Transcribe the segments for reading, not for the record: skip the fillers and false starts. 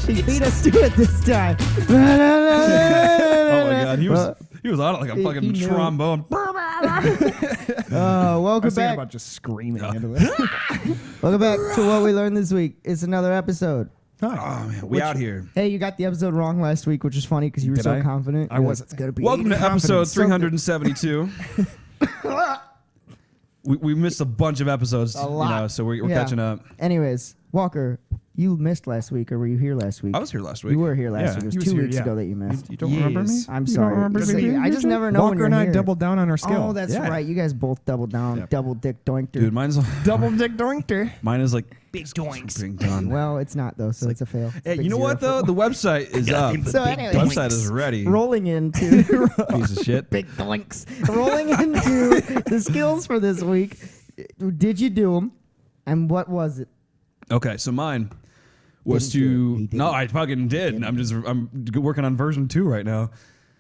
He beat us to it this time. Oh my god, he was on it like a fucking trombone. Welcome back. About just screaming into it. Welcome back to What We Learned This Week. It's another episode. Hi. Oh man, we out here. Hey, you got the episode wrong last week, which is funny because you were so confident. I wasn't. It's gonna be. Welcome to episode 372. we missed a bunch of episodes, A lot. so we're catching up. Anyways, Walker, you missed last week, or were you here last week? I was here last week. You were here last week. It was 2 weeks ago that you missed. You don't remember me? I'm sorry. I just never know when Walker you're and I here. doubled down on our skill. Oh, that's right. You guys both doubled down. Yep. Double dick doinked. Dude, mine's double dick doinkter. Mine is like Big doinks. being done. Well, it's not though, so it's a fail. It's a Hey, big you know zero what for- though? The website is up. So The anyways, website is ready. rolling into Piece of shit. big doinks. Rolling into the skills for this week. Did you do them? And what was it? Okay, so mine was Didn't do it. He no, didn't. I fucking did. I'm working on version 2 right now.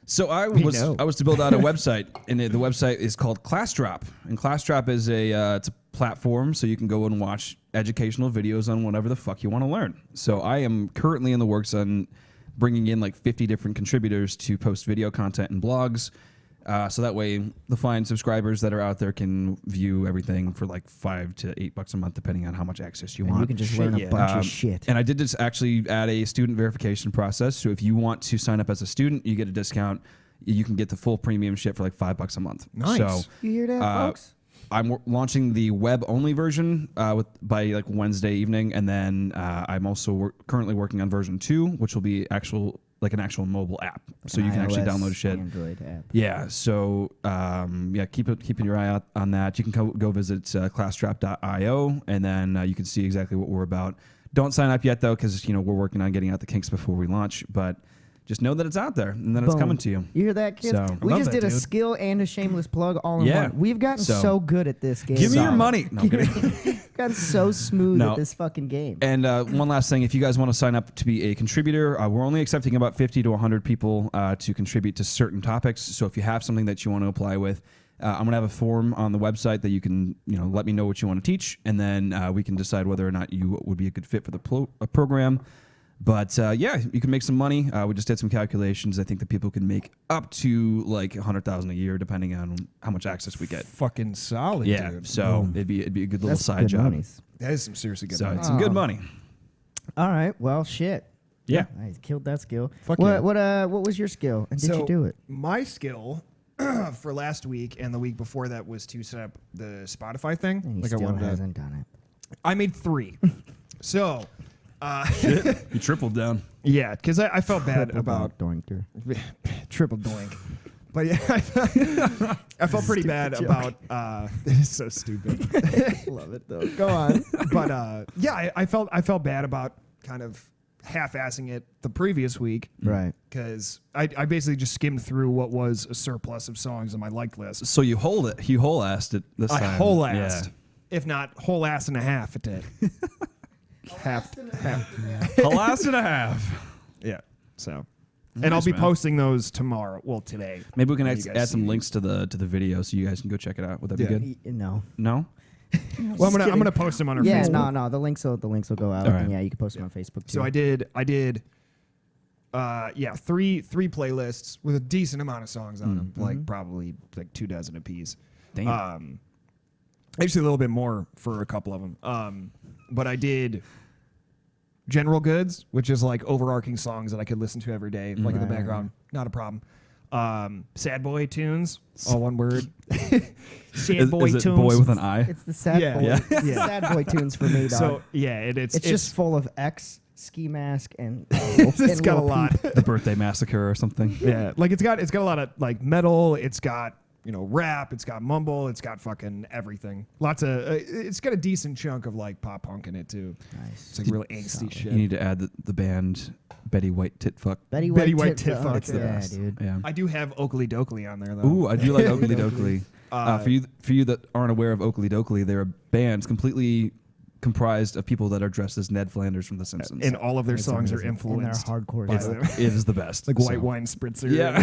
So I know. was to build out a website, and the website is called ClassDrop. And ClassDrop is it's a platform, so you can go and watch educational videos on whatever the fuck you want to learn. So I am currently in the works on bringing in like 50 different contributors to post video content and blogs. So that way, the fine subscribers that are out there can view everything for like $5 to $8 a month, depending on how much access you And want. you can just learn a bunch of shit. And I did just actually add a student verification process. So if you want to sign up as a student, you get a discount. You can get the full premium shit for like $5 a month. Nice. So You hear that, folks? I'm launching the web only version by like Wednesday evening, and then I'm also currently working on version 2, which will be an actual mobile app, so you can actually iOS, download shit. Android app. Yeah, so keep your eye out on that. You can go visit classdrap.io, and then you can see exactly what we're about. Don't sign up yet though, because we're working on getting out the kinks before we launch. But just know that it's out there, and then it's Boom. coming to you. You hear that, kids? So- We love just that, did a dude. skill and a shameless plug all in Yeah. one. We've gotten so good at this game. Give me your Solid. money. No, I'm kidding. Gotten so smooth No. at this fucking game. And one last thing, if you guys want to sign up to be a contributor, we're only accepting about 50 to 100 people to contribute to certain topics. So if you have something that you want to apply with, I'm going to have a form on the website that you can let me know what you want to teach, and then we can decide whether or not you would be a good fit for the program. But you can make some money. We just did some calculations. I think that people can make up to like $100,000 a year, depending on how much access we get. Fucking solid, Yeah, dude. so it'd be a good little That's side good job. monies. That is some seriously good So money. it's some good money. All right. Well, shit. Yeah. I killed that skill. Fuck what, yeah. what was your skill? And did you do it? My skill for last week and the week before that was to set up the Spotify thing. And he Like I still wanted to. hasn't done it. I made 3. So, You tripled down. yeah, because I felt bad about Doinkter. triple doink. But yeah, I felt pretty bad joke. about. It's so stupid. Love it though. Go on. But I felt bad about kind of half-assing it the previous week. Right. Because I basically just skimmed through what was a surplus of songs on my liked list. So you whole-assed it this I time. whole-assed, if not whole ass and a half at that. half. Yeah. Whole-assed and a half. Yeah. So, Nice, and I'll be man. posting those tomorrow. Well, today. Maybe we can You guys add some see. links to the video so you guys can go check it out. Would that be Yeah. good? No. No? Well, I'm gonna post them on our Yeah, Facebook. no. The links will go out. All right. And yeah, you can post them on Facebook too. So I did. Three playlists with a decent amount of songs on them, like probably like 24 apiece. Damn. Actually a little bit more for a couple of them. But I did general goods, which is like overarching songs that I could listen to every day, like in the Right. background, not a problem. Sad boy tunes, all one word. Sad boy is it tunes. boy with an I? It's the sad Yeah. boy. Yeah. It's the sad boy tunes for me, dog. So yeah, it's just full of X, ski mask, and it's got a lot. The Birthday Massacre or something? Yeah, like it's got a lot of like metal. It's got rap. It's got mumble. It's got fucking everything. Lots of. It's got a decent chunk of like pop punk in it too. Nice. It's like really angsty Solid. shit. You need to add the band Betty White Titfuck. Betty White White Titfuck, Titfuck. the Yeah, best. dude. Yeah. I do have Oakley Dokley on there though. Ooh, I do like Oakley Dokley. Uh, For you that aren't aware of Oakley Dokley, they're a band completely comprised of people that are dressed as Ned Flanders from The Simpsons. and all of their It's songs are amazing. influenced. And they're hardcore. by as them. fuck. It is the best. like So, white wine spritzer. Yeah.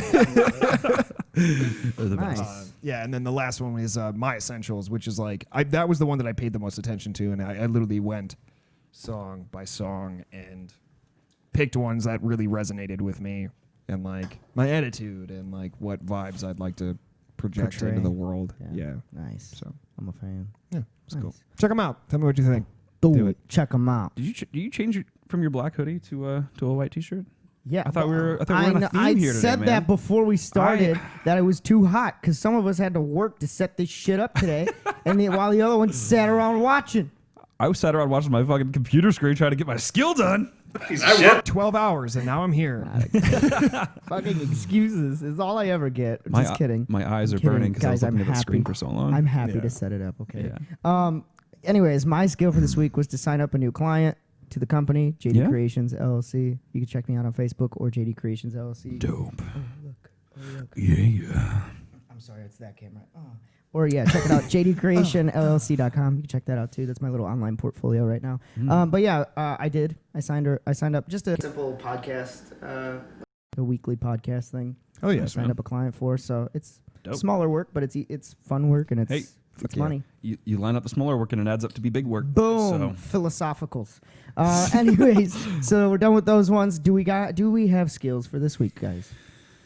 They're the Nice. best. Yeah, and then the last one is My Essentials, which is like that was the one that I paid the most attention to, and I literally went song by song and picked ones that really resonated with me and like my attitude and like what vibes I'd like to project Portray. into the world. Yeah. Nice. So I'm a fan. yeah, it's Nice. cool. Check them out. Tell me what you think. Do Do it. it. Check them out. Do you change it from your black hoodie to a white T-shirt? Yeah, I thought we were on a theme I here today, said man. that before we started that it was too hot because some of us had to work to set this shit up today, and while the other ones sat around watching. I was sat around watching my fucking computer screen trying to get my skill done. I worked 12 hours and now I'm here. Fucking excuses is all I ever get. Just kidding. My eyes are Kidding. burning because I was Guys, looking I'm at the screen happy. for so long. I'm happy Yeah. to set it up. Okay. Yeah. Anyways, my skill for this week was to sign up a new client to the company, JD Yeah. Creations LLC. You can check me out on Facebook or JD Creations LLC. Dope. Oh, look. Oh, look. Yeah. I'm sorry, it's that camera. Oh. Or yeah, check it out, jdcreationllc.com. You can check that out too. That's my little online portfolio right now. But yeah, I did. I signed up just a simple podcast, a weekly podcast thing. Oh, I yes, signed man. up a client for, so it's Dope. smaller work, but it's fun work and it's Hey, it's yeah. money. You line up the smaller work and it adds up to be big work. Boom, So. philosophicals. Anyways, so we're done with those ones. Do we have skills for this week, guys?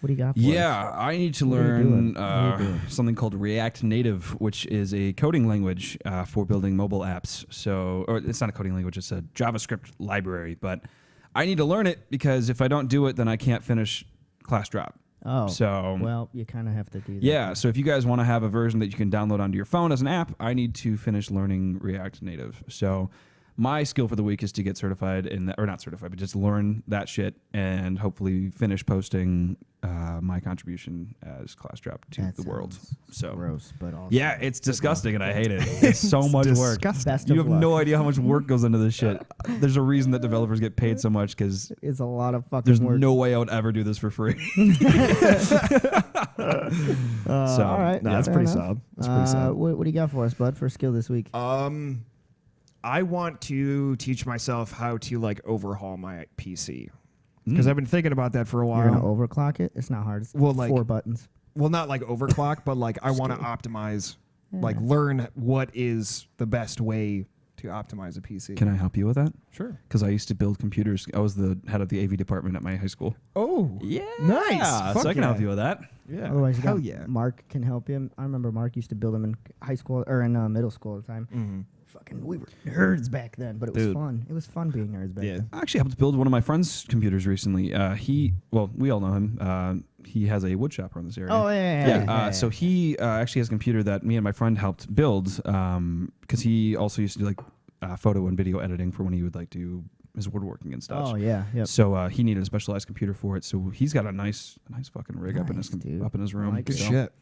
What do you got for us? Yeah, I need to What are you learn doing? What are you doing? something called React Native, which is a coding language for building mobile apps. So, or it's not a coding language; it's a JavaScript library. But I need to learn it because if I don't do it, then I can't finish class drop. Oh, So, well, you kind of have to do that. yeah. So if you guys want to have a version that you can download onto your phone as an app, I need to finish learning React Native. So my skill for the week is to get certified in that, or not certified, but just learn that shit and hopefully finish posting my contribution as class drop to That the world. sounds So gross, but also yeah, it's disgusting and I hate it. It's so much work. Best You of have luck. no idea how much work goes into this shit. There's a reason that developers get paid so much because It's a lot of fucking there's work. no way I would ever do this for free. So, all right, No, that's fair pretty enough. solid. That's pretty solid. What do you got for us, bud, for skill this week? I want to teach myself how to like overhaul my PC because I've been thinking about that for a You're gonna while. overclock it? It's not hard. It's Well, like- 4 buttons. Well, not like overclock, but like I want to optimize, like learn what is the best way to optimize a PC. can I help you with that? Sure. Because I used to build computers. I was the head of the AV department at my high school. Oh, Yeah. Nice. So Fuck I can yeah. help you with that. yeah. Otherwise, you hell got yeah. Mark can help him. I remember Mark used to build them in high school or in middle school at the time. Mm-hmm. Fucking, we were nerds back then, but it was Dude. fun. It was fun being nerds back Yeah. then. I actually helped build one of my friend's computers recently. We all know him. He has a wood shop around this area. Oh, yeah. So he actually has a computer that me and my friend helped build because he also used to do like photo and video editing for when he would like do his woodworking and stuff. Oh, yeah. Yep. So he needed a specialized computer for it. So he's got a nice fucking rig up in Nice, his dude. up in his room. like Good So- shit.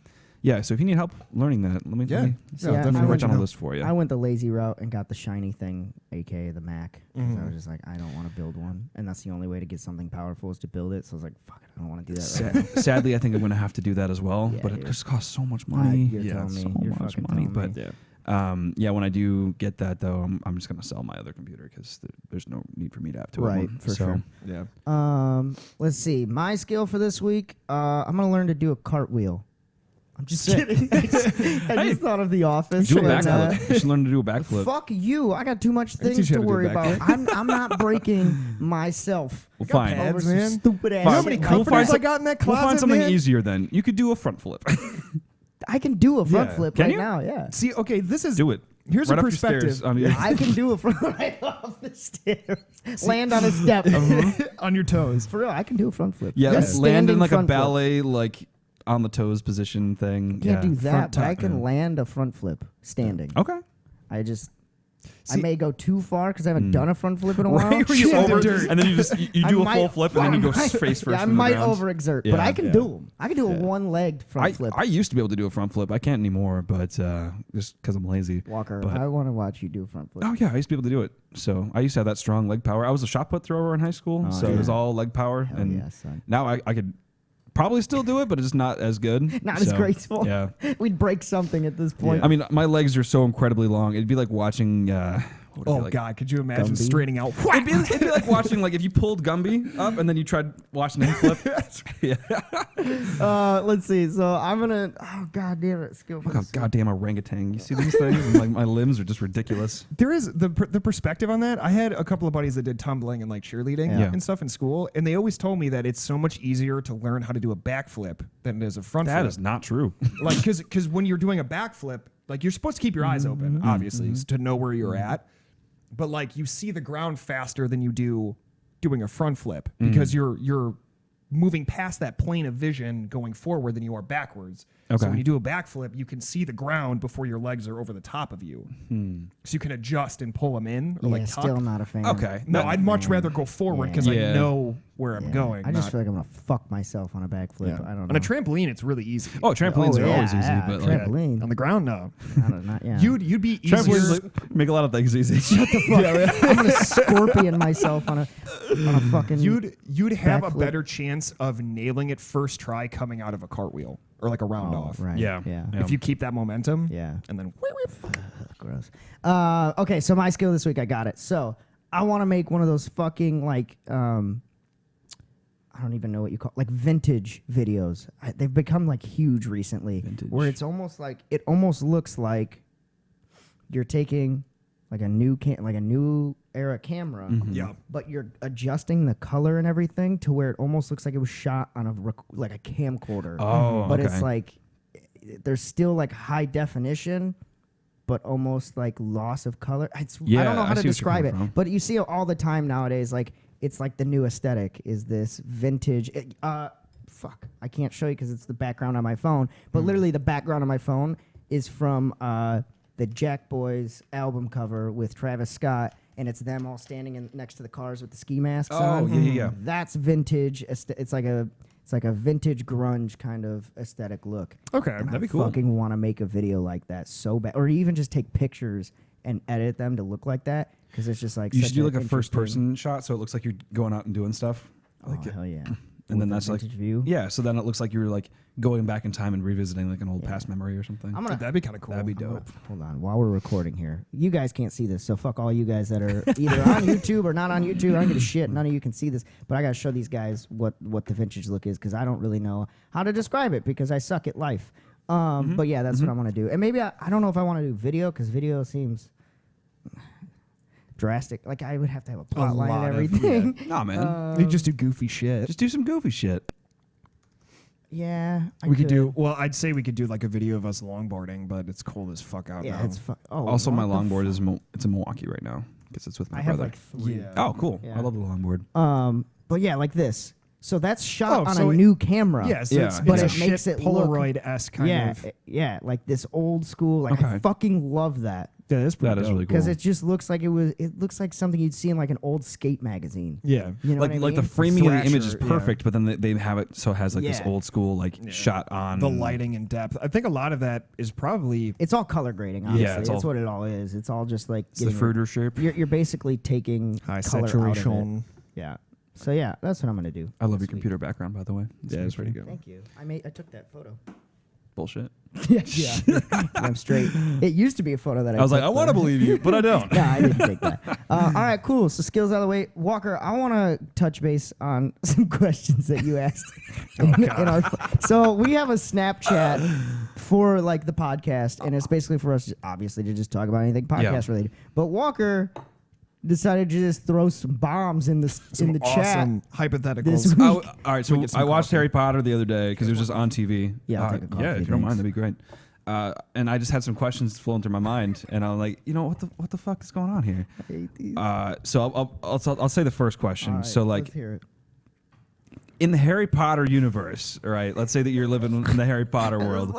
Yeah. So if you need help learning that, let me Yeah. See, I- definitely I write went down to- a list for you. I went the lazy route and got the shiny thing, aka the Mac. 'Cause I Mhm. was just like, I don't want to build one, and that's the only way to get something powerful is to build it. So I was like, fuck it, I don't want to do that right now. Sadly, I think I'm going to have to do that as well, Yeah, but it dude. just costs so much money. You're Yeah, telling me. so You're much fucking money, telling but me. Yeah. when I do get that though, I'm just going to sell my other computer because there's no need for me to have two of Right, them. for So, sure. Yeah. Let's see. My skill for this week, I'm gonna learn to do a cartwheel. I'm just Sick. kidding. I just thought of The Office. Do a but, backflip. You should learn to do a backflip. fuck you. I got too much can things teach you to how to do a worry about. backflip. I'm not breaking myself Well, fine. pads, over some man. stupid ass. Fine. how many shit. We'll companies find I got in that We'll closet, find something man? easier then. You could do a front flip. I can do a front Yeah. flip Can right you? now. Yeah. See, okay, this is Do it. Here's right a up your stairs perspective. on your- I can do a front right off the stairs. Land on a step. on your toes. For real, I can do a front flip. Yeah, Just land in standing like a front flip. ballet, like on the toes position thing. Can't do that, front but I tuck, can man. land a front flip standing. Okay. I See- may go too far because I haven't done a front flip in a Right, while. where you So- over- dirt. and then you just you I do a might- full flip and then you go I might- face first. Yeah, I from the might ground. overexert, Yeah. but I can Yeah. do them. I can do a one-legged front flip. I used to be able to do a front flip. I can't anymore, but just because I'm lazy. Walker, but- I want to watch you do a front flip. Oh yeah, I used to be able to do it. So I used to have that strong leg power. I was a shot put thrower in high school, Oh, so it yeah. was all leg power. Hell and yeah, son. now I could probably still do it, but it's just not as good. Not as So, graceful. Yeah. We'd break something at this point. I mean, my legs are so incredibly long. It'd be like watching. What would it be Oh like? God, could you imagine Gumby? straining out? It'd be like watching, like if you pulled Gumby up and then you tried watching him flip. Yeah. Let's see. So I'm gonna. Oh God damn it! Skill. Look how goddamn orangutan. You see these things? And, like my limbs are just ridiculous. There is the perspective on that. I had a couple of buddies that did tumbling and like cheerleading Yeah. and stuff in school, and they always told me that it's so much easier to learn how to do a backflip than it is a front That flip. is not true. Like because when you're doing a backflip, like you're supposed to keep your eyes open, obviously, to know where you're at. But like you see the ground faster than you do doing a front flip because you're moving past that plane of vision going forward than you are backwards. Okay. So when you do a backflip, you can see the ground before your legs are over the top of you. So you can adjust and pull them in or Yeah, like tuck. still not a fan. Okay. No, I'd much rather go forward because Yeah. I know where I'm going. I just not- feel like I'm gonna fuck myself on a backflip. yeah. I don't On know. a trampoline, it's really easy. Oh, trampolines Oh, are yeah, always easy, yeah, but like trampoline. On the ground, no. Not yeah. You'd be easier. trampolines like, make a lot of things easy. I'm gonna scorpion myself on a fucking. You'd have a backflip. better chance of nailing it first try coming out of a cartwheel or like a round Oh, off. right. Yeah. Yeah. Yeah. If you keep that momentum. Yeah. And then Gross. Okay, so my skill this week, I got it. So I want to make one of those fucking like I don't even know what you call like vintage videos. They've become like huge recently, Vintage. where it's almost like it almost looks like you're taking like a new era camera, yeah. but you're adjusting the color and everything to where it almost looks like it was shot on like a camcorder. Oh, but okay. it's like there's still like high definition, but almost like loss of color. I Yeah, don't know I how to see what you're describe it, coming from. but you see it all the time nowadays. Like it's like the new aesthetic is this vintage. Fuck, I can't show you because it's the background on my phone. But literally, the background on my phone is from the Jack Boys album cover with Travis Scott, and it's them all standing next to the cars with the ski masks on. yeah. That's vintage. It's like a vintage grunge kind of aesthetic look. Okay. And That'd be I cool. fucking want to make a video like that so bad, or even just take pictures and edit them to look like that because it's just like You such should do like a interesting- first person shot so it looks like you're going out and doing stuff. Oh hell yeah! And then With a that's like vintage view. Yeah, so then it looks like you're like going back in time and revisiting like an old past memory or something. I'm gonna. That'd be kind of cool. That'd be I'm gonna- dope. Hold on, while we're recording here, you guys can't see this, so fuck all you guys that are either on YouTube or not on YouTube. I don't give a shit. None of you can see this, but I gotta show these guys what the vintage look is because I don't really know how to describe it because I suck at life. But yeah, that's what I want to do, and maybe I don't know if I want to do video because video seems drastic. Like I would have to have a plot line and lot of- everything. Nah, man. You just do goofy shit. Just do some goofy shit. Yeah, I we could do. Well, I'd say we could do like a video of us longboarding, but it's cold as fuck out Yeah, now. it's oh. Also, my what the longboard is it's in Milwaukee right now because it's with my I have brother. like 3. Yeah. Oh, cool. Yeah. I love the longboard. But yeah, like this. So that's shot on so a it- new camera. Yeah, so Yeah. it's, But it's it a makes shit it look- Polaroid-esque kind yeah, of. yeah, like this old school. Like I Okay. fucking love that Yeah, that's pretty That is dope. really cool. because it just looks like it looks like something you'd see in like an old skate magazine. Yeah. You know like what I like the mean? framing of the image is Thrasher, yeah. perfect, but then they have it so it has like this Yeah. old school like shot on The lighting and depth. I think a lot of that is probably. It's all color grading. Honestly, Yeah, it's that's all- what it all is. It's all just like It's the getting fruiter shape. You're basically taking High color out of it. saturation. Yeah. So yeah, that's what I'm gonna do. I love your this week. computer background, by the way. Yeah, it's pretty good. Thank you. I took that photo. Bullshit. yeah. I'm straight. It used to be a photo that I was like, took, I want to but- believe you, but I don't. No, I didn't take that. All right, cool. So skills out of the way. Walker, I want to touch base on some questions that you asked. in our, so we have a Snapchat for like the podcast, and it's basically for us, obviously, to just talk about anything podcast related. But Walker decided to just throw some bombs in the chat. Awesome hypotheticals. This week. All right, so We get some I watched coffee. Harry Potter the other day because it was just on TV. Yeah, I'll take a coffee, Yeah, if you don't mind, thanks. that'd be great. And I just had some questions flowing through my mind, and I'm like, what the fuck is going on here? I hate these. So I'll say the first question. All right, So like let's hear it. in the Harry Potter universe, all right? Let's say that you're living in the Harry Potter world.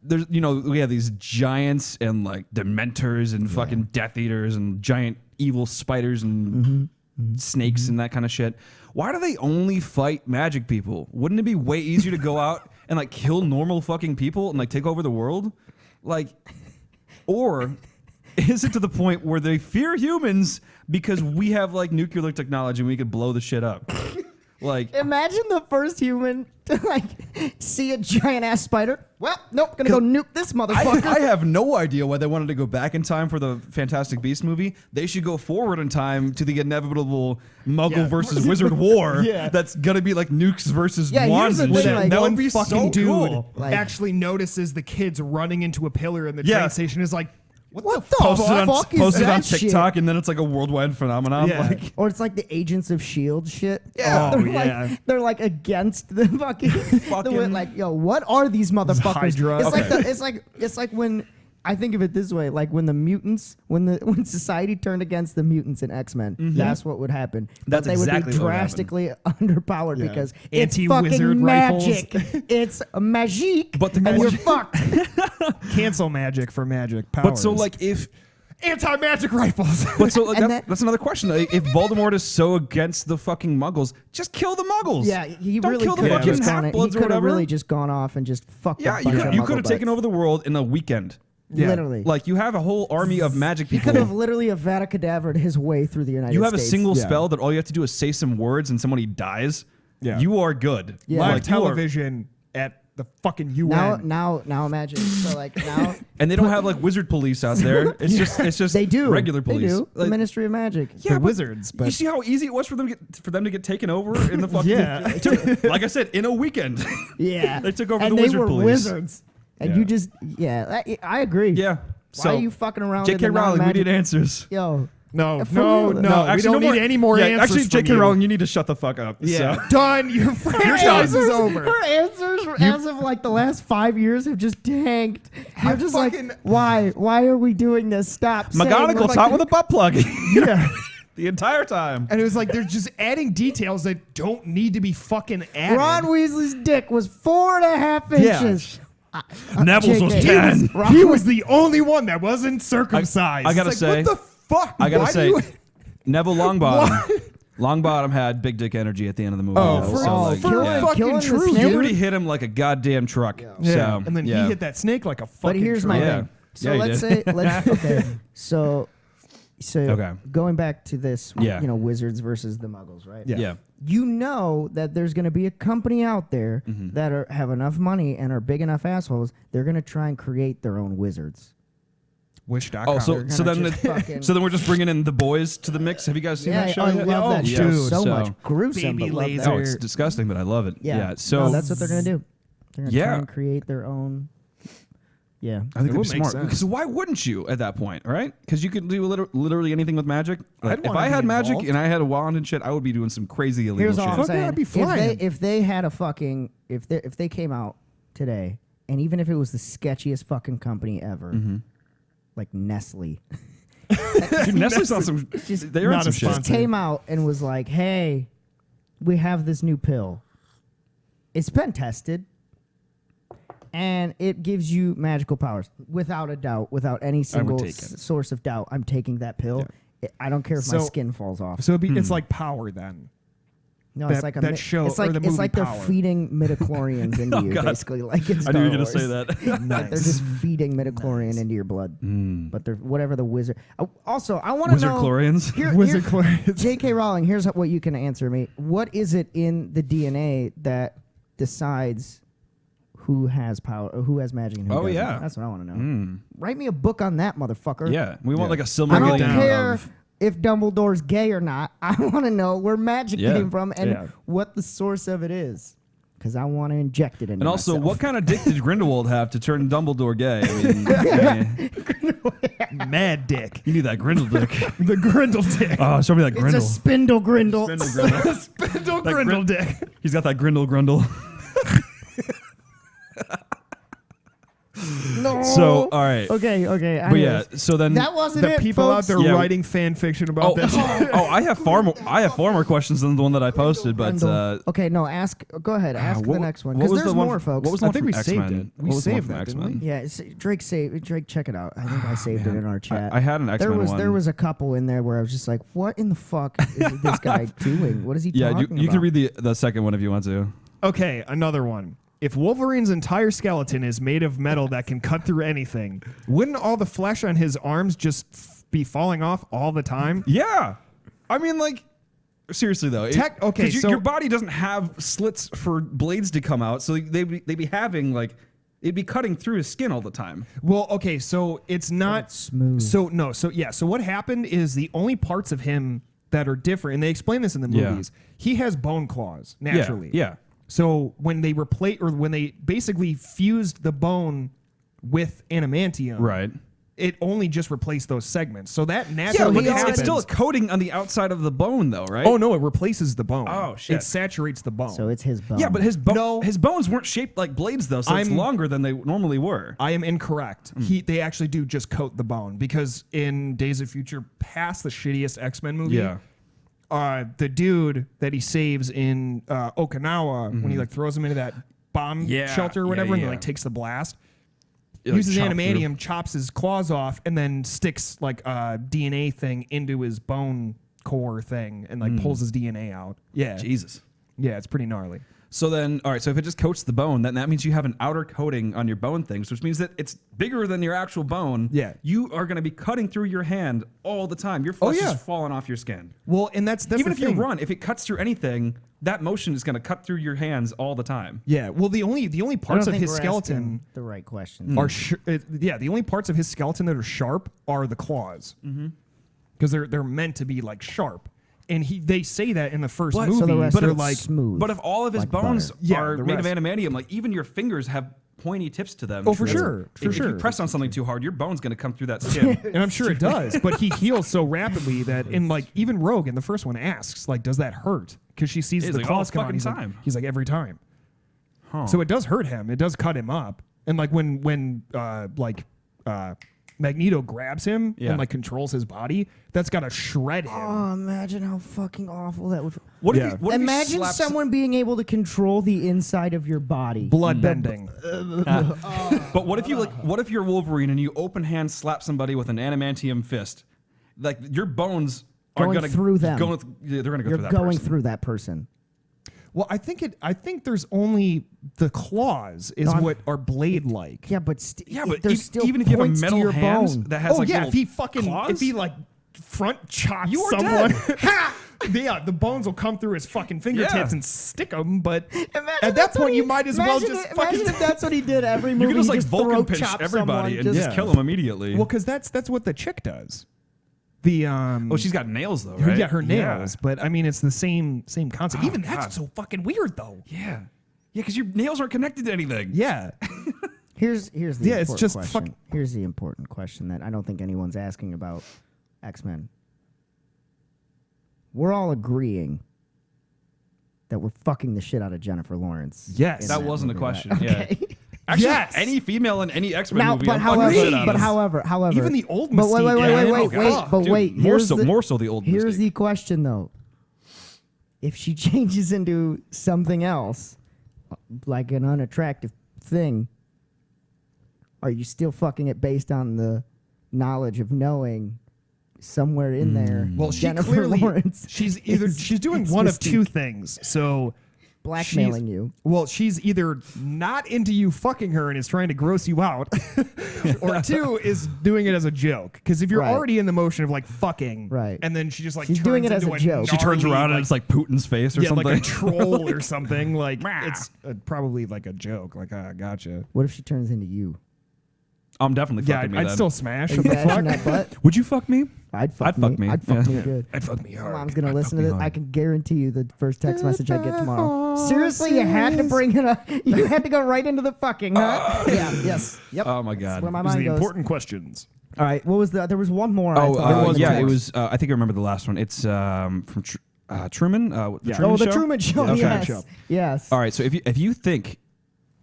There's we have these giants and like dementors and fucking Death Eaters and giant evil spiders and snakes and that kind of shit. Why do they only fight magic people? Wouldn't it be way easier to go out and like kill normal fucking people and like take over the world? Like, or is it to the point where they fear humans because we have like nuclear technology and we could blow the shit up? Like, Imagine the first human to like see a giant ass spider. Well, nope, gonna go nuke this motherfucker. I have no idea why they wanted to go back in time for the Fantastic Beasts movie. They should go forward in time to the inevitable Muggle versus Wizard war. That's gonna be like nukes versus wands and thing, shit. like, that That one would be fucking so dude cool. Like- actually notices the kids running into a pillar in the train station. Is like, what the Posted on, fuck is posted that on shit? TikTok, and then it's like a worldwide phenomenon. Yeah. Like, Or it's like the Agents of S.H.I.E.L.D. shit. Yeah. Oh, they're yeah. Like, they're like against the fucking, like, yo, what are these motherfuckers? Hydra. It's like Okay. it's like when I think of it this way, like when the mutants, when society turned against the mutants in X-Men, that's what would happen. That's but they exactly would be what would happen. drastically underpowered because it's Anti-wizard fucking rifles. magic. It's magique, But the and you're question- fucked. cancel magic for magic powers. but so like if. anti-magic rifles. But so like, And that's another question. Like, if Voldemort is so against the fucking Muggles, just kill the Muggles. Yeah, he Don't really kill the could have fucking just gone. He half-bloods or could have whatever. really just gone off and just fucked. Yeah, a bunch of you could have Muggle taken butts. over the world in a weekend. Yeah. Literally. Like you have a whole army of magic He people. could have literally Avada Kedavra'd his way through the United States. You have a single Yeah. spell that all you have to do is say some words and somebody dies. Yeah. You are good. Yeah. Live Like, you are- television at the fucking UN. Now imagine. So like now and they don't have like wizard police out there. It's just they do regular police. They do. The Like, Ministry of Magic. yeah, The but wizards, but- you see how easy it was for them to get taken over in the fucking Yeah. like I said, in a weekend. Yeah, They took over and the they wizard were police. wizards, and Yeah. you just I agree. Yeah. Why So are you fucking around? J.K. in the Rowling, we non-magic- need answers. Yo, No, For no, real. no. We don't need any more answers. Actually, from J.K. you. Rowling, you need to shut the fuck up. Yeah. So. Done. Your franchise is over. Her answers as of like the last 5 years have just tanked. You're just fucking- like, why? Why are we doing this? Stop. saying McGonagall like- taught with a butt plug. Yeah. The entire time. And it was like they're just adding details that don't need to be fucking added. Ron Weasley's dick was 4.5 Yeah. inches. Neville's was JK. 10. Ron- He was the only one that wasn't circumcised. I gotta It's like, say- what the fuck? I gotta Why do say, you- Neville Longbottom. Longbottom had big dick energy at the end of the movie. Oh, though, for- so, like, for yeah. fucking Killing the true, snake. You dude. already hit him like a goddamn truck. Yeah. So, And then yeah. he hit that snake like a fucking But here's my truck. Yeah. thing. So Yeah, you let's did. say okay. So Okay. going back to this, Yeah. wizards versus the muggles, right? Yeah. Yeah. You know that there's going to be a company out there Mm-hmm. that have enough money and are big enough assholes. They're going to try and create their own wizards. Wish.com. Oh, so They're so gonna then just fucking- so then we're just bringing in the boys to the mix. Have you guys seen Yeah, that show? I yet? love that yeah. show Dude, so so- much. Gruesome, Baby but love laser. that. Oh, it's disgusting, but I love it. Yeah. So No, that's what they're going to do. They're going to Yeah. try and create their own. Yeah. I think It that'd be would make smart. sense. Because why wouldn't you at that point, right? Because you could do literally anything with magic. Like, I'd if wanna I be had magic involved. and I had a wand and shit, I would be doing some crazy illegal Here's all shit. I'm Fuck yeah, saying. I'd be flying. If they had a fucking if they came out today, and even if it was the sketchiest fucking company ever, Mm-hmm. like Nestle, Dude, Nestle's on some. They're on not some a shit. sponsor. came out and was like, "Hey, we have this new pill. It's been tested, and it gives you magical powers without a doubt, without any single take it. source of doubt. I'm taking that pill. I don't care if my So- skin falls off. So it's like Power then. No, that- it's like that show It's or like the it's movie like they're Power. feeding midichlorians into Oh, you, God. basically. Like in I Star knew you were gonna Wars. say that. Like they're just feeding midichlorian into your blood. But they're whatever the wizard. Also, I want to Wizard know. chlorians. Wizard chlorians. J.K. Rowling. Here's what you can answer me. What is it in the DNA that decides who has power, or who has magic, and who Oh, doesn't? yeah. That's what I want to know. Write me a book on that, motherfucker. Yeah, we want Yeah. like a I silver don't down care of- if Dumbledore's gay or not. I want to know where magic Yeah. came from and Yeah. what the source of it is. Because I want to inject it into And also, myself. what kind of dick did Grindelwald have to turn Dumbledore gay? I mean, Mad dick. you need that Grindel dick. The Grindel dick. Oh, show me that It's a Grindel. spindle grindle. Spindle Grindel. Spindle That Grindel dick. He's got that Grindel Grundle. No. So, all right. Okay. But yeah, so then That wasn't The it, people out folks. there Yeah. writing fan fiction about Oh, this. I have far more questions than the one that I posted, but Grindle. Okay, no. Ask. Go ahead. Ask what- the next one. what Because was there's the one more, f- folks. What was the I one think from we saved X-Men? it. We What was the one saved from that, didn't X-Men? we? Yeah, Drake saved. Drake, check it out. I think I saved it in our chat. I had an X-Men one. There was a couple in there where I was just like, "What in the fuck is this guy doing? What is he Yeah, talking you about?" can read the second one if you want to. Okay, another one. If Wolverine's entire skeleton is made of metal that can cut through anything, wouldn't all the flesh on his arms just be falling off all the time? Yeah, I mean, like, Seriously though, okay, so your body doesn't have slits for blades to come out, so they'd be having like it'd be cutting through his skin all the time. Well, okay, so it's not smooth. So no, so yeah, so what happened is the only parts of him that are different, and they explain this in the movies. He has bone claws naturally. Yeah. So when they when they basically fused the bone with adamantium, Right. it only just replaced those segments. So that naturally but happens. it's still a coating on the outside of the bone, though, right? Oh no, it replaces the bone. Oh, shit. It saturates the bone. So it's his bone. Yeah, but his No. his bones weren't shaped like blades, though, so it's longer than they normally were. I am incorrect. They actually do just coat the bone, because in Days of Future Past, the shittiest X-Men movie, the dude that he saves in Okinawa, when he like throws him into that bomb shelter or whatever, and like takes the blast, uses adamantium, chops his claws off, and then sticks like a DNA thing into his bone core thing, and like pulls his DNA out. Yeah, Jesus. Yeah, it's pretty gnarly. So then, all right, so if it just coats the bone, then that means you have an outer coating on your bone things, which means that it's bigger than your actual bone. Yeah. You are going to be cutting through your hand all the time. Your flesh is falling off your skin. Well, and that's Even the if thing. you run, if it cuts through anything, that motion is going to cut through your hands all the time. Yeah. Well, the only I parts don't of think his we're skeleton asking the right question. are the only parts of his skeleton that are sharp are the claws, because they're meant to be like sharp. And they say that in the first movie, So the rest but are they're like smooth. But if all of his like bones butter. are the made of rest. adamantium, like even your fingers have pointy tips to them. Oh, for sure. If you press on something too hard, your bone's going to come through that skin. and I'm sure it does, but he heals so rapidly that, in like, even Rogue in the first one asks, like, does that hurt? Because she sees He's the like, claws "Oh, come out. fucking He's like, every time. Huh. So it does hurt him. It does cut him up. And like when Magneto grabs him and like controls his body, that's gotta shred him. Oh, imagine how fucking awful that would. What Yeah. if you, what if you Imagine slap someone being able to control the inside of your body. Blood bending. But what if you what if you're Wolverine and you open hand slap somebody with an adamantium fist? Like your bones are Going going to through them. they're going to go You're through that going person. through that person. Well, I think there's only the claws is No, what are blade like. Yeah, but e- there's still even if you have a points to metal your hand bone. that has Oh like yeah, little if he fucking claws? if he like front chops You are someone, dead. ha! Yeah, the bones will come through his fucking fingertips Yeah. and stick them. But Imagine at that that's what point, he- you might as well imagine just it- fucking. Imagine if that's what he did every You movie. can just he like Vulcan throat pinch chop everybody someone, and just kill them immediately. Well, because that's what the chick does. The oh, she's got nails though, right? yeah, her nails. But I mean, it's the same concept. Oh, Even God. that's so fucking weird though. Yeah. Yeah, because your nails aren't connected to anything. Yeah. Here's the Yeah, it's important just question. Here's the important question that I don't think anyone's asking about X-Men. We're all agreeing that we're fucking the shit out of Jennifer Lawrence. Yes. in That wasn't a movie, question. right? Yeah. Okay. Actually, Yes. any female in any X-Men Now, movie, but I'm fucking the shit out of. however, Even the old but wait, Mystique, wait, yeah. but Dude, wait. more Here's so- the- more so the old Here's Mystique. the question though: if she changes into something else, like an unattractive thing, are you still fucking it based on the knowledge of knowing somewhere in there? Well, she Jennifer clearly Lawrence she's doing is one of Mystique. two things. So Blackmailing she's- you. Well, she's either not into you fucking her and is trying to gross you out, or two is doing it as a joke. Because if you're Right. already in the motion of like fucking, Right. and then she just like She's turns doing it as into a joke. She turns gnarly, around and like, it's like Putin's face or yeah, something. like a troll or something. Like it's probably like a joke. Like gotcha. What if she turns into you? I'm definitely Yeah, fucking me I'd then. still smash. Are you What the fuck? bashing that butt? Would you fuck me? I'd fuck I'd fuck me. I'd fuck Yeah. me good. I'd fuck me My hard. mom's gonna listen fuck to me this. I hard. can guarantee you the first text message I get tomorrow. Seriously, you had to bring it up. You had to go right into the fucking, huh? Yeah. Yes. Yep. Oh my That's god. where my These are mind the goes. important questions. All right. What was the? There was one more. Oh, yeah, it text. was. I think I remember the last one. It's from Truman. The Yeah. Truman the Show? Truman Show. Okay. Yes. Show. Yes. All right. So if you think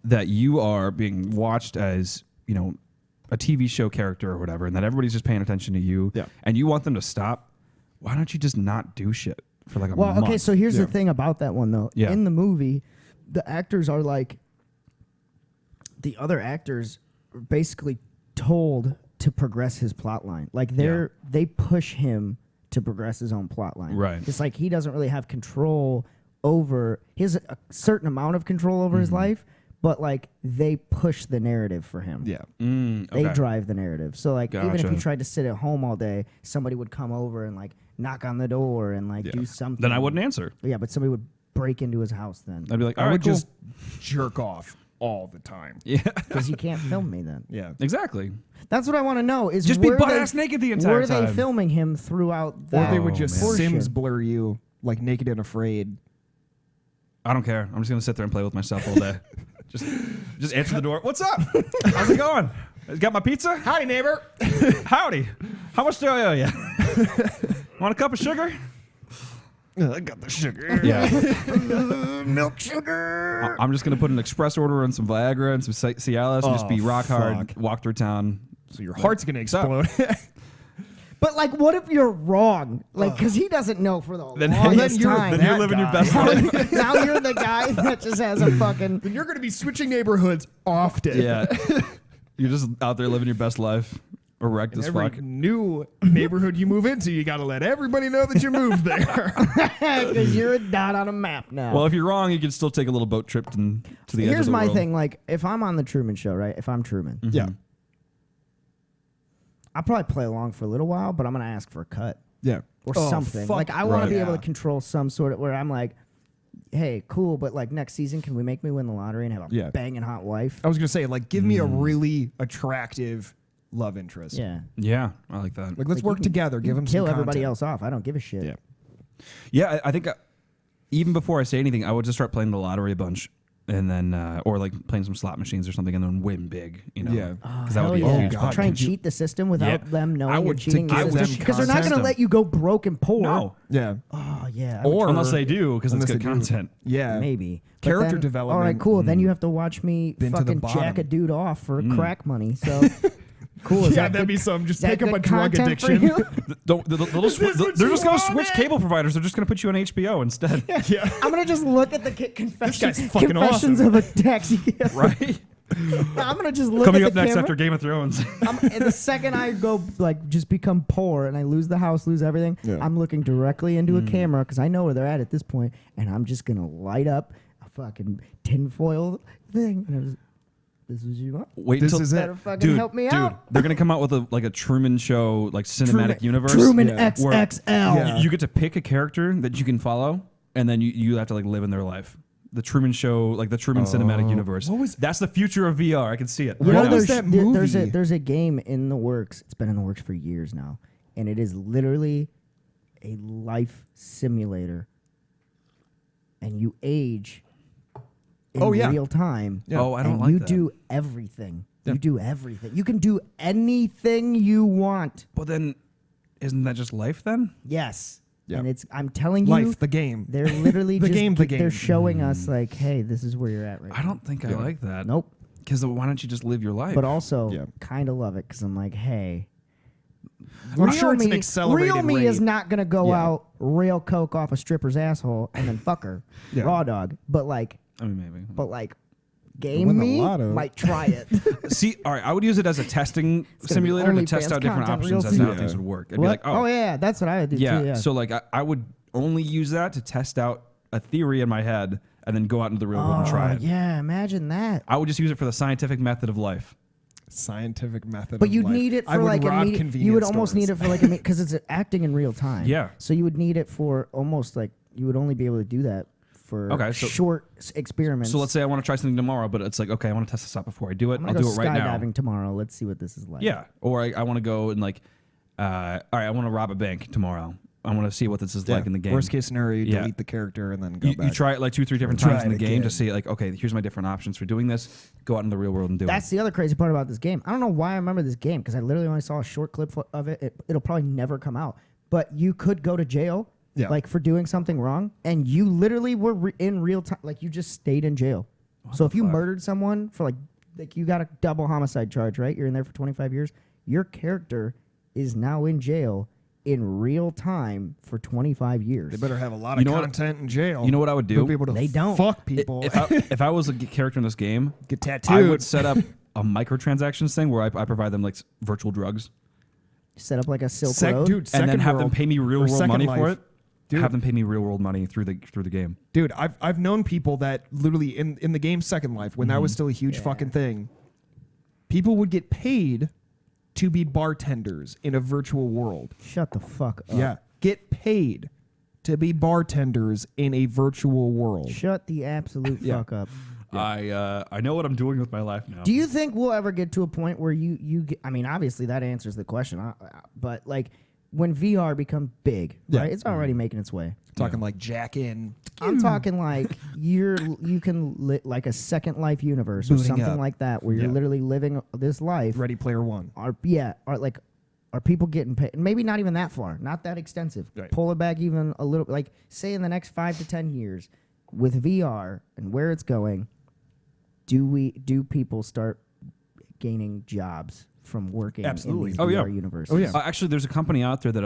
that you are being watched as a TV show character or whatever, and that everybody's just paying attention to you, Yeah. and you want them to stop, why don't you just not do shit for like a Well, month? okay. So here's the thing about that one though. Yeah. In the movie, the actors are like, the other actors are basically told to progress his plot line. Like they push him to progress his own plot line. Right. It's like he doesn't really have control over. He has a certain amount of control over his life, but like they push the narrative for him. Yeah. They Okay. drive the narrative. So like even if he Gotcha. tried to sit at home all day, somebody would come over and like knock on the door and like do something. Then I wouldn't answer. Yeah, but somebody would break into his house then. I'd be like, all I right, would cool. just jerk off all the time. Yeah, Because you can't film me then. Yeah. exactly. That's what I want to know. Is Just be were butt-ass they- naked the entire Were time. they filming him throughout that? Or they would just portion? Sims blur you like Naked and Afraid. I don't care. I'm just gonna sit there and play with myself all day. just answer the door. What's up? How's it going? Got my pizza? Howdy, neighbor. Howdy. How much do I owe you? Want a cup of sugar? I got the sugar. Yeah. Milk sugar. I'm just gonna put an express order on some Viagra and some Cialis and just be rock hard, walk through town. So your heart's gonna explode. But like, what if you're wrong? Like, because he doesn't know for the Then longest you're- time. then you're living your best life. Now you're the guy that just has a fucking. Then you're gonna be switching neighborhoods often. Yeah. You're just out there living your best life. Erect as Every fuck. new neighborhood you move into, you gotta let everybody know that you moved there. Because you're a dot on a map now. Well, if you're wrong, you can still take a little boat trip to the edge of Here's the my world. thing. Like, if I'm on the Truman Show, right? If I'm Truman, Yeah. I'll probably play along for a little while, but I'm gonna ask for a cut Yeah. or Oh, something. fuck Like, I want to right. be able to Yeah. control some sort of where I'm like, hey, cool, but like next season, can we make me win the lottery and have a Yeah. banging hot wife? I was gonna say, like, give me a really attractive love interest. Yeah. Yeah, I like that. Like, let's Like, you work can- together. You Give can him kill some everybody content. else off. I don't give a shit. Yeah. Yeah, I think even before I say anything, I would just start playing the lottery a bunch, and then or like playing some slot machines or something, and then win big. You know, Yeah. because that would be Hell a yeah. huge. God, Try and could you- cheat the system without Yeah. them knowing I you're would cheating to the give system. them Because they're not going to content. let you go broke and poor. No, Yeah. Oh, yeah. Or unless they do, because it's unless good they do. content. Yeah. Maybe. But Character then- development. All right, cool. Then you have to watch me Been to the fucking jack bottom. a dude off for crack money. So, cool. Is Yeah, that that'd good- be some. Just is that pick up a good drug content for addiction. you? They're just going to switch cable providers. They're just going to put you on HBO instead. Yeah. I'm going to just look at the confessions, guy's fucking confessions awesome. of a taxi. Right. I'm going to just look Coming at up the next camera. after Game of Thrones. And the second I go, like, just become poor and I lose the house, lose everything, Yeah. I'm looking directly into a camera because I know where they're at this point, and I'm just going to light up a fucking tinfoil thing. And I was, this is what you want? Wait This until is it. Better fucking help me out. They're gonna come out with a Truman Show like cinematic universe. Truman Yeah. Where XXL. Yeah. You get to pick a character that you can follow, and then you have to like live in their life. The Truman Show, like the Truman Cinematic Universe. What was- That's the future of VR. I can see it. You right know, now. was there's, that there's movie? there's a game in the works. It's been in the works for years now, and it is literally a life simulator, and you age in Oh, yeah. real time. Yeah. Oh, I don't and like you that. do everything. Yeah. You do everything. You can do anything you want. Well, then, isn't that just life then? Yes. Yeah. And it's I'm telling you, Life, the game. they're literally The just game, the they're game. showing us like, hey, this is where you're at right I don't think I Yeah. like that. now. Nope. Because why don't you just live your life? But also Yeah. kind of love it because I'm like, hey, I'm sure it's an me, accelerated real me is rate. not gonna go Yeah. out rail coke off a stripper's asshole and then fuck her, Yeah. raw dog. But like, I mean, maybe. game Win the me lotto. might try it. See, all right, I would use it as a testing gonna be simulator to test OnlyFans out different content options real as to how soon. things would work. I'd What? be like, oh yeah, that's what I would do yeah. too. Yeah. So like, I would only use that to test out a theory in my head and then go out into the real world and try it. Yeah, imagine that. I would just use it for the scientific method of life. Scientific method. But of you'd life. need it I for would like rob immediate. You convenience would almost stores. need it for like because it's acting in real time. Yeah. So you would need it for almost like you would only be able to do that for Okay, so- short experiments. So let's say I want to try something tomorrow, but it's like, okay, I want to test this out before I do it. I'm I'll gonna do go it right now. skydiving tomorrow. Let's see what this is like. Yeah. Or I want to go and like, all right, I want to rob a bank tomorrow. I want to see what this is like in the game. Worst case scenario, you Yeah. delete the character and then go You back. try it like 2-3 different Try times in the it game to again. see like, okay, here's my different options for doing this. Go out in the real world and do That's it. the other crazy part about this game. I don't know why I remember this game because I literally only saw a short clip of it. It'll probably never come out. But you could go to jail, Yeah. like for doing something wrong, and you literally were in real time. Like you just stayed in jail. So if you murdered someone for like you got a double homicide charge, right? You're in there for 25 years. Your character is now in jail in real time for 25 years. They better have a lot You of know what- content in jail. You know what I would do? They'll be able to They don't. fuck people. If I was a character in this game, Get tattooed. I would set up a microtransactions thing where I provide them like virtual drugs Set up like a Silk Road. Dude, and Second then have them World pay me real or world Second money Life. for it. Dude. Have them pay me real world money through the game. Dude, I've known people that literally in the game Second Life, when that was still a huge fucking thing, people would get paid to be bartenders in a virtual world. Shut the fuck up. Yeah. get paid to be bartenders in a virtual world. Shut the absolute fuck up. I know what I'm doing with my life now. Do you think we'll ever get to a point where you get, I mean, obviously that answers the question, but like when VR becomes big, right? It's already making its way. Talking like jack in. I'm talking like you can like a Second Life universe or Booting something up. like that where you're literally living this life. Ready Player One. Are people getting paid? Maybe not even that far, not that extensive. Right. Pull it back even a little. Like say in the next 5 to 10 years, with VR and where it's going, do people start gaining jobs from working Absolutely. in these Oh, VR yeah. universes? Oh, yeah. Actually, there's a company out there that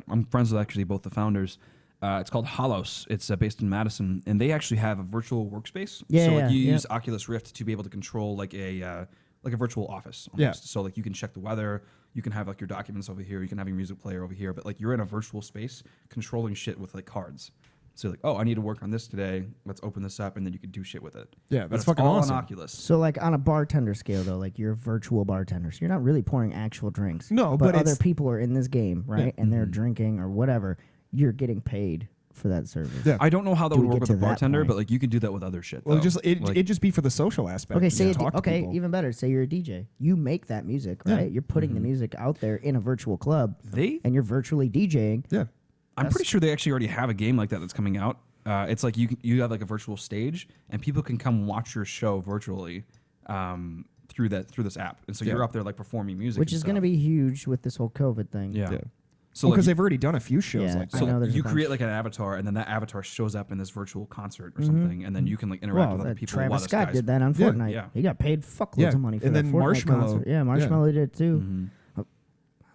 I'm friends with. Actually, both the founders. It's called Holos. It's based in Madison, and they actually have a virtual workspace. Yeah, so like you yeah. use Oculus Rift to be able to control like a virtual office. Almost. Yeah. So like you can check the weather. You can have like your documents over here. You can have your music player over here. But like you're in a virtual space controlling shit with like cards. So you're like, oh, I need to work on this today. Let's open this up, and then you can do shit with it. Yeah, But that's it's fucking all awesome. on Oculus. So like on a bartender scale though, like you're a virtual bartender. So you're not really pouring actual drinks. No, but but other it's- people are in this game, right? And they're drinking or whatever. You're getting paid for that service. Yeah. I don't know how that Do would we work get with a to that bartender, point? but like you could do that with other shit. Well, though. Like- it'd just be for the social aspect. Okay, to talk to okay, people. even better. Say you're a DJ. You make that music, right? You're putting the music out there in a virtual club, and you're virtually DJing. Yeah. I'm pretty sure they actually already have a game like that that's coming out. It's like you have like a virtual stage, and people can come watch your show virtually through this app. And so you're up there like performing music, Which and is going to stuff. be huge with this whole COVID thing. Yeah. Yeah. So Because like, they've already done a few shows Yeah, like I that. know there's you a bunch. create like an avatar, and then that avatar shows up in this virtual concert or something, and then you can like interact Well, with other that people. while Travis this Scott guy's- did that on Yeah. Fortnite. Yeah. He got paid fuckloads Yeah. of money for And that then Fortnite Marshmello. concert. Yeah, Marshmello did it too. Mhm.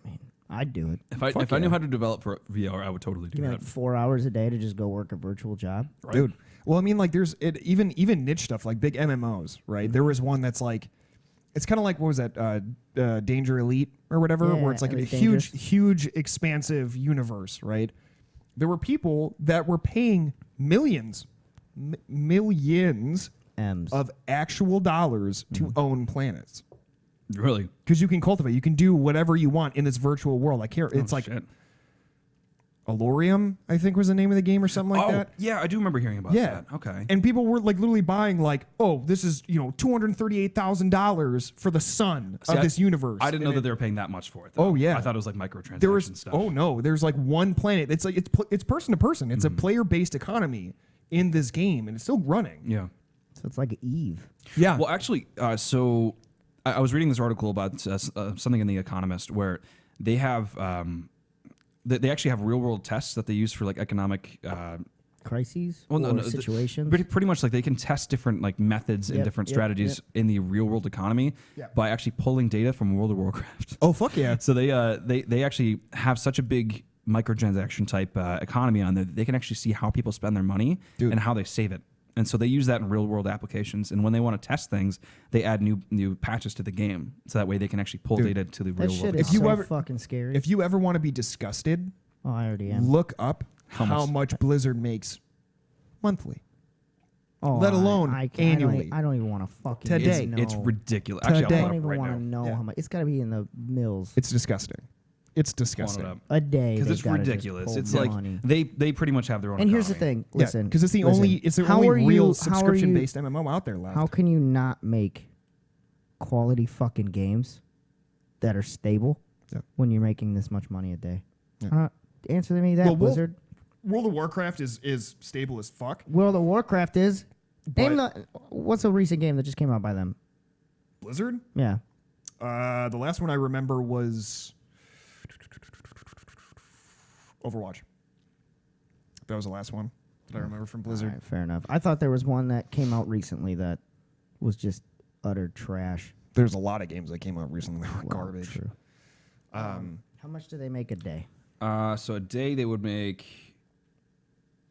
I mean, I'd do it. If I knew how to develop for VR, I would totally do Give me that. like 4 hours a day to just go work a virtual job. Right? Dude. Well, I mean, like, there's even niche stuff like big MMOs, right? There was one that's like, it's kind of like, what was that, Danger Elite or whatever, Yeah, where it's like a Elite huge, expansive universe, right? There were people that were paying millions M's. of actual dollars to own planets. Really? Because you can cultivate, you can do whatever you want in this virtual world. Like here, it's like shit. Alorium, I think was the name of the game or something like that. Yeah, I do remember hearing about Yeah. that. Okay. And people were like literally buying like, oh, this is, $238,000 for the sun See, of this universe. I didn't know And that they were paying that much for it. Though. Oh, yeah. I thought it was like microtransaction there was stuff. oh no, there's like one planet. It's like it's person to person. It's a player based economy in this game, and it's still running. Yeah. So it's like Eve. Yeah. Well, actually, so I was reading this article about something in The Economist where they have they actually have real world tests that they use for like economic. Crises Well, or situations. Pretty much like they can test different like methods and Yep, different yep, strategies in the real world economy by actually pulling data from World of Warcraft. Oh fuck yeah. So they actually have such a big microtransaction type economy on there that they can actually see how people spend their money and how they save it. And so they use that in real world applications. And when they want to test things, they add new patches to the game, so that way they can actually pull data to the that real shit world. is If you so ever- fucking scary. If you ever want to be disgusted, Oh, I already am. look up how much? much Blizzard makes monthly. Oh, let alone annually. I don't even want to fucking Today. know. It's ridiculous. Today. Actually, I I'll don't pull it even up right want to now. know how much. It's got to be in the mills. It's disgusting. It's Pulling disgusting. it up. A day. Because they've it's gotta just ridiculous. pull It's like money. they pretty much have their own. And here's the economy. thing. Listen, because it's the listen. only How are you- real how are subscription you- based MMO out there left. How can you not make quality fucking games that are stable when you're making this much money a day? Answer me that, Well, Blizzard. World of Warcraft is stable as fuck. World of Warcraft is. Name But- what's a recent game that just came out by them? Blizzard? Yeah. The last one I remember was Overwatch. That was the last one that I remember from Blizzard. All right, fair enough. I thought there was one that came out recently that was just utter trash. There's a lot of games that came out recently that were Well, garbage. true. How much do they make a day? So a day they would make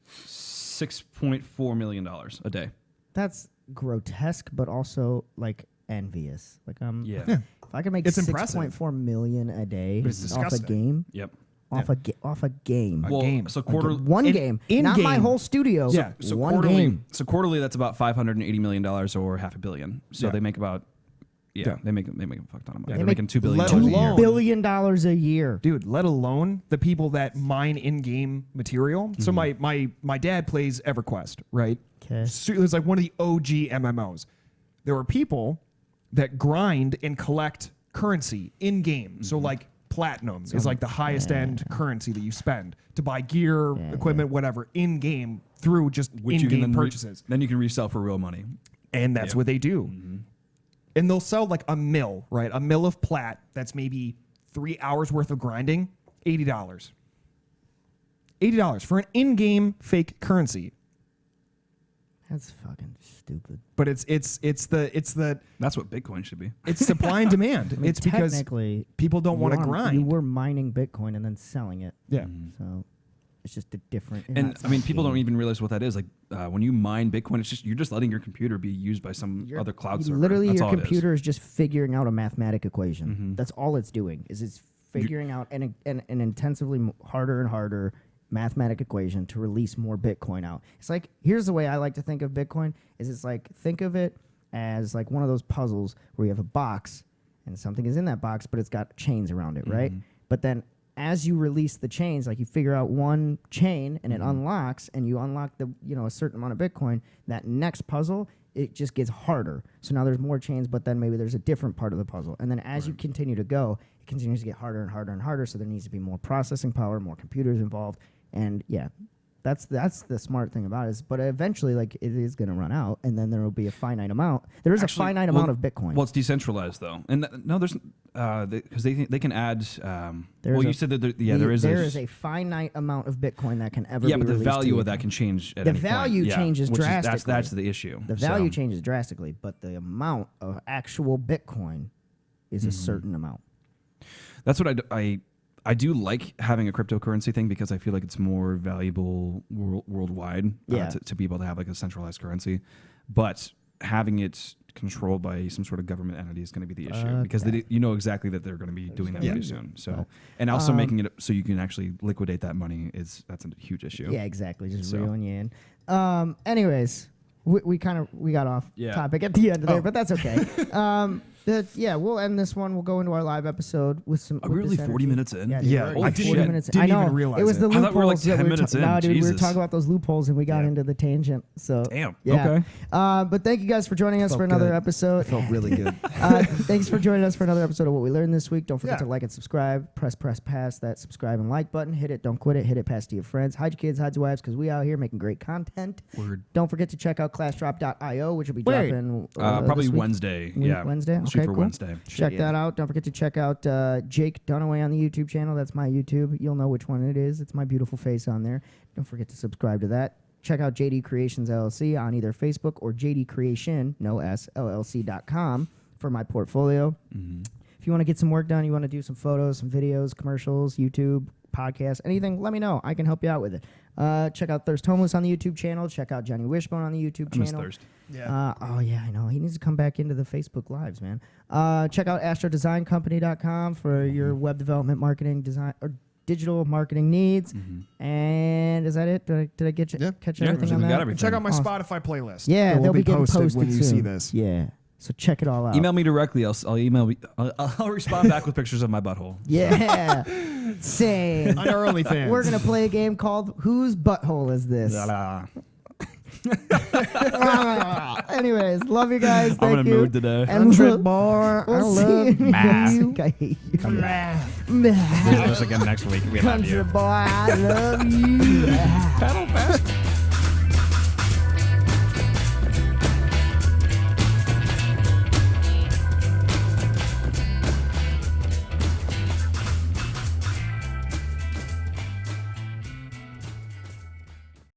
$6.4 million a day. That's grotesque, but also like envious. Like Yeah. if I could make It's impressive. 6.4 million a day But it's off a disgusting. game, Yep. off a game, A game. So Like quarterly. one game, not my in-game. whole studio. Yeah. So one quarterly. game. So quarterly, that's about $580 million or $500 million. So Yeah. they make about Yeah, they make a fuck ton of money. Yeah, They're they making $2 billion let a alone- year. $2 billion a year. Dude, let alone the people that mine in-game material. So my dad plays EverQuest, right? Okay. So it was like one of the OG MMOs. There were people that grind and collect currency in-game. So like platinum is like the highest end currency that you spend to buy gear, equipment, whatever, in-game through just Which you can in-game then purchases. then you can resell for real money. And that's what they do. And they'll sell like a mill, right? A mill of plat that's maybe 3 hours worth of grinding, $80. $80 for an in-game fake currency. That's fucking stupid. But it's the That's what Bitcoin should be. it's supply and demand. I mean, It's because technically, people don't want to you grind. were mining Bitcoin and then selling it. Yeah. So it's just a different. And it's I mean, not people game. don't even realize what that is. Like when you mine Bitcoin, it's just you're just letting your computer be used by some other cloud server. Literally, That's your all it is. computer is just figuring out a mathematic equation. That's all it's doing. Is it's figuring out an intensively harder and harder mathematic equation to release more Bitcoin out. It's like, here's the way I like to think of Bitcoin. Is it's like, think of it as like one of those puzzles where you have a box and something is in that box, but it's got chains around it, right? But then as you release the chains, like you figure out one chain and it unlocks, and you unlock the a certain amount of Bitcoin, that next puzzle, it just gets harder. So now there's more chains, but then maybe there's a different part of the puzzle. And then as you continue to go, it continues to get harder and harder and harder. So there needs to be more processing power, more computers involved. And yeah, that's the smart thing about it. But eventually, like, it is going to run out, and then there will be a finite amount. There is a finite amount of Bitcoin. Well, it's decentralized though, and no, there's because they can add. You said that there is a finite amount of Bitcoin that can ever. Yeah, be but the released value to of that you. can change. At The any value point. Yeah, changes which is- drastically. That's the issue. The value changes drastically, but the amount of actual Bitcoin is a certain amount. That's what I do like having a cryptocurrency thing because I feel like it's more valuable worldwide to be able to have like a centralized currency. But having it controlled by some sort of government entity is going to be the issue because you know exactly that they're going to be doing that pretty soon. So, and also making it so you can actually liquidate that money that's a huge issue. Yeah, exactly. Just reeling you in. Anyways, we got off topic at the end of there, but that's okay. We'll end this one. We'll go into our live episode with some. Are we really 40 minutes in? Yeah, we're I 40 didn't minutes. even I know. realize it was the it. I thought we were like loopholes that 10 minutes in. No, dude, we were Jesus. talking about those loopholes and we got into the tangent. So Damn. yeah. Okay. But thank you guys for joining us for another good. episode. Felt really good. Thanks for joining us for another episode of What We Learned This Week. Don't forget to like and subscribe. Press past that subscribe and like button. Hit it. Don't quit it. Hit it past to your friends. Hide your kids. Hide your wives because we out here making great content. Word. Don't forget to check out classdrop.io, which will be dropping Probably this week. Wednesday. Wednesday? Shoot Okay, for cool. Wednesday. Check that out. Don't forget to check out Jake Dunaway on the YouTube channel. That's my YouTube. You'll know which one it is. It's my beautiful face on there. Don't forget to subscribe to that. Check out JD Creations LLC on either Facebook or JD Creation, no S, LLC.com for my portfolio. If you want to get some work done, you want to do some photos, some videos, commercials, YouTube, podcasts, anything, let me know. I can help you out with it. Check out Thirst Homeless on the YouTube channel. Check out Johnny Wishbone on the YouTube I miss channel. Thirst. Yeah. I know. He needs to come back into the Facebook Lives, man. Check out astrodesigncompany.com for your web development, marketing, design, or digital marketing needs. And is that it? Did I get you? Catch everything on we that? got everything. Check out my Awesome. Spotify playlist. Yeah, It will they'll be getting posted when you soon. see this. Yeah. So check it all out. Email me directly. I'll email. I'll respond back with pictures of my butthole. Yeah. Same. On our OnlyFans. We're going to play a game called Whose Butthole Is This? Anyways, love you guys. Thank I'm in a you. mood today. And 100 more. We'll see you. I hate you. Come back. Visit us again next week. We love Country you. boy, I love you. Paddle fast.